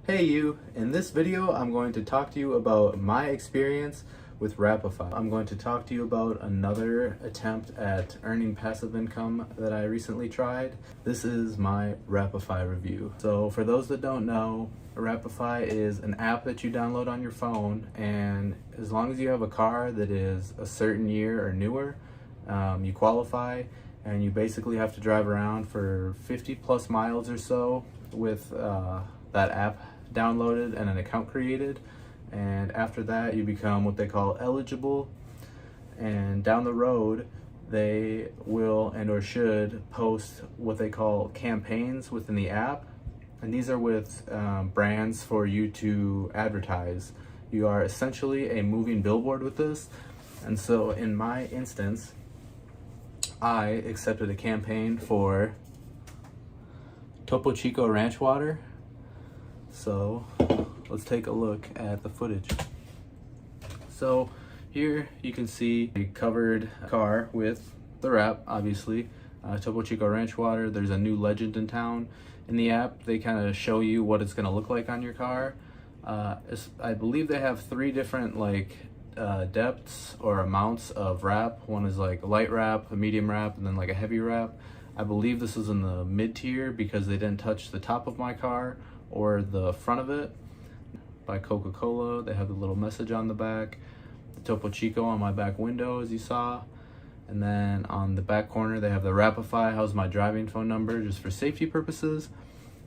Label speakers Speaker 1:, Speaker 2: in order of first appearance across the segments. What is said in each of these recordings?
Speaker 1: Hey you! In this video, I'm going to talk to you about my experience with Wrapify. I'm going to talk to you about another attempt at earning passive income that I recently tried. This is my Wrapify review. So for those that don't know, Wrapify is an app that you download on your phone, and as long as you have a car that is a certain year or newer, you qualify, and you basically have to drive around for 50 plus miles or so with that app downloaded and an account created, and after that you become what they call eligible, and down the road they will and or should post what they call campaigns within the app, and these are with brands for you to advertise. You are essentially a moving billboard with this. And so in my instance, I accepted a campaign for Topo Chico Ranch Water. So let's take a look at the footage. So here you can see a covered car with the wrap, obviously, Topo Chico Ranch Water. There's a new legend in town. In the app, they kind of show you what it's going to look like on your car. I believe they have three different depths or amounts of wrap. One is like a light wrap, a medium wrap, and then like a heavy wrap. I believe this is in the mid tier because they didn't touch the top of my car or the front of it. By Coca-Cola, they have the little message on the back, the Topo Chico on my back window as you saw, and then on the back corner they have the Wrapify, how's my driving phone number, just for safety purposes.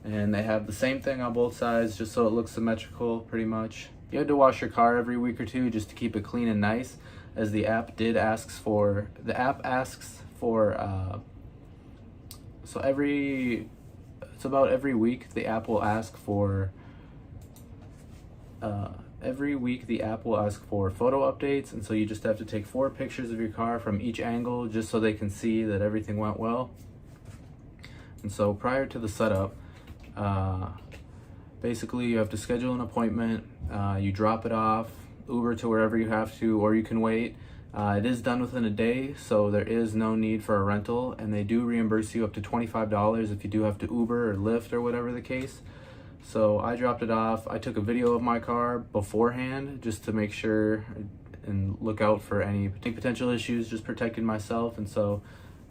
Speaker 1: And they have the same thing on both sides just so it looks symmetrical pretty much. You had to wash your car every week or two just to keep it clean and nice, as the app asks for it's about every week the app will ask for photo updates, and so you just have to take 4 pictures of your car from each angle just so they can see that everything went well. And so prior to the setup, basically you have to schedule an appointment, you drop it off, Uber to wherever you have to, or you can wait. It is done within a day, so there is no need for a rental, and they do reimburse you up to $25 if you do have to Uber or Lyft or whatever the case. So I dropped it off. I took a video of my car beforehand just to make sure and look out for any potential issues, just protecting myself. And so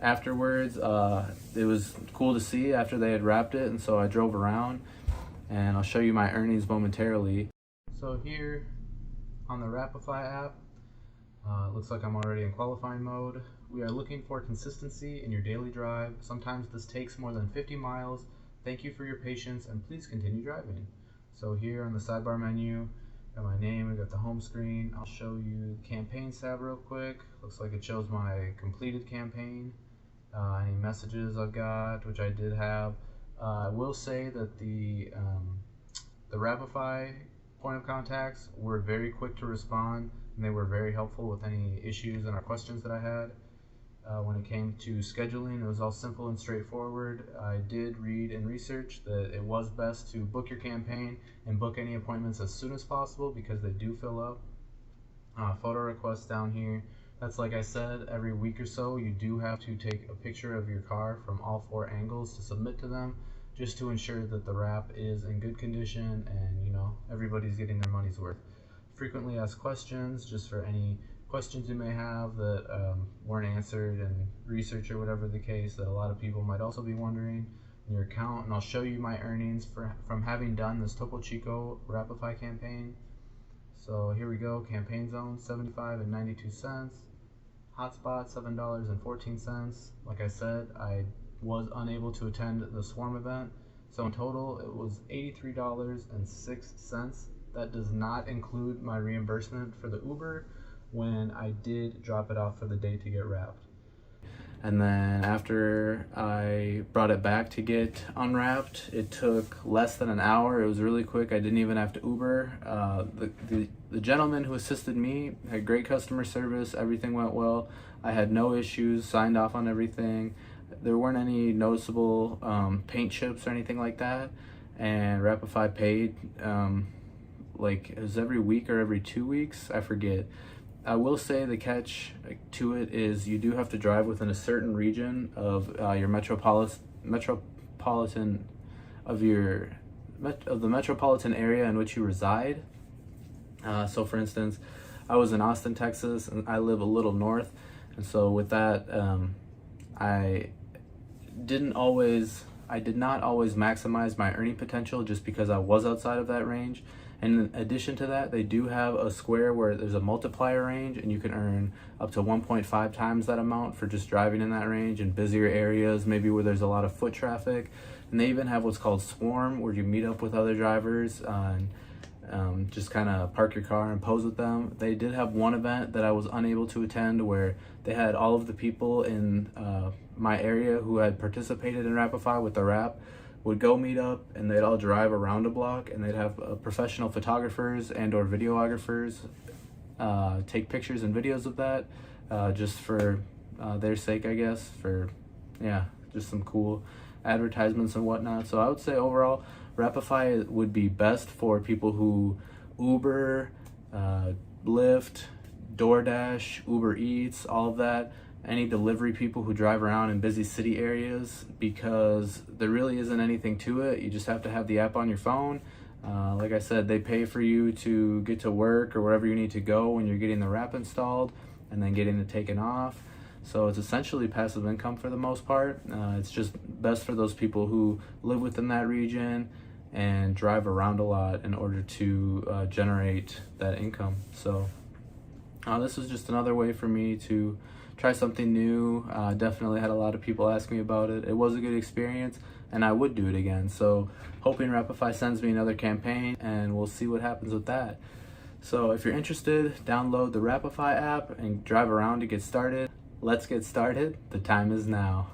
Speaker 1: afterwards, it was cool to see after they had wrapped it, and so I drove around, and I'll show you my earnings momentarily. So here on the Wrapify app, it looks like I'm already in qualifying mode. We are looking for consistency in your daily drive. Sometimes this takes more than 50 miles. Thank you for your patience and please continue driving. So here on the sidebar menu, got my name, we got the home screen. I'll show you the campaigns tab real quick. Looks like it shows my completed campaign, any messages I've got, which I did have. I will say that the Wrapify point of contacts were very quick to respond, and they were very helpful with any issues and our questions that I had. When it came to scheduling, it was all simple and straightforward. I did read and research that it was best to book your campaign and book any appointments as soon as possible because they do fill up. Photo requests down here. That's, like I said, every week or so you do have to take a picture of your car from all 4 angles to submit to them, just to ensure that the wrap is in good condition and everybody's getting their money's worth. Frequently asked questions, just for any questions you may have that weren't answered in research or whatever the case, that a lot of people might also be wondering in your account. And I'll show you my earnings from having done this Topo Chico Wrapify campaign. So here we go. Campaign zone 75.92 cents, hotspot $7.14. Like I said, I was unable to attend the swarm event, so in total it was $83.06. That does not include my reimbursement for the Uber when I did drop it off for the day to get wrapped. And then after I brought it back to get unwrapped, it took less than an hour. It was really quick. I didn't even have to Uber. The gentleman who assisted me had great customer service. Everything went well. I had no issues, signed off on everything. There weren't any noticeable paint chips or anything like that. And Wrapify paid it was every week or every 2 weeks, I forget. I will say the catch to it is you do have to drive within a certain region of your metropolitan of your of the metropolitan area in which you reside. So for instance, I was in Austin, Texas, and I live a little north, and so with that, I did not always maximize my earning potential just because I was outside of that range. And in addition to that, they do have a square where there's a multiplier range, and you can earn up to 1.5 times that amount for just driving in that range in busier areas, maybe where there's a lot of foot traffic. And they even have what's called swarm, where you meet up with other drivers and just kind of park your car and pose with them. They did have one event that I was unable to attend where they had all of the people in my area who had participated in Wrapify with the Wrap would go meet up, and they'd all drive around a block, and they'd have professional photographers and or videographers take pictures and videos of that, just for their sake, I guess, for just some cool advertisements and whatnot. So I would say overall, Wrapify would be best for people who Uber, Lyft, DoorDash, Uber Eats, all of that, any delivery people who drive around in busy city areas, because there really isn't anything to it. You just have to have the app on your phone. Like I said, they pay for you to get to work or wherever you need to go when you're getting the Wrap installed and then getting it taken off. So it's essentially passive income for the most part. It's just best for those people who live within that region and drive around a lot in order to generate that income. So this was just another way for me to try something new. Definitely had a lot of people ask me about it. It was a good experience, and I would do it again. So hoping Wrapify sends me another campaign, and we'll see what happens with that. So if you're interested, download the Wrapify app and drive around to get started. Let's get started. The time is now.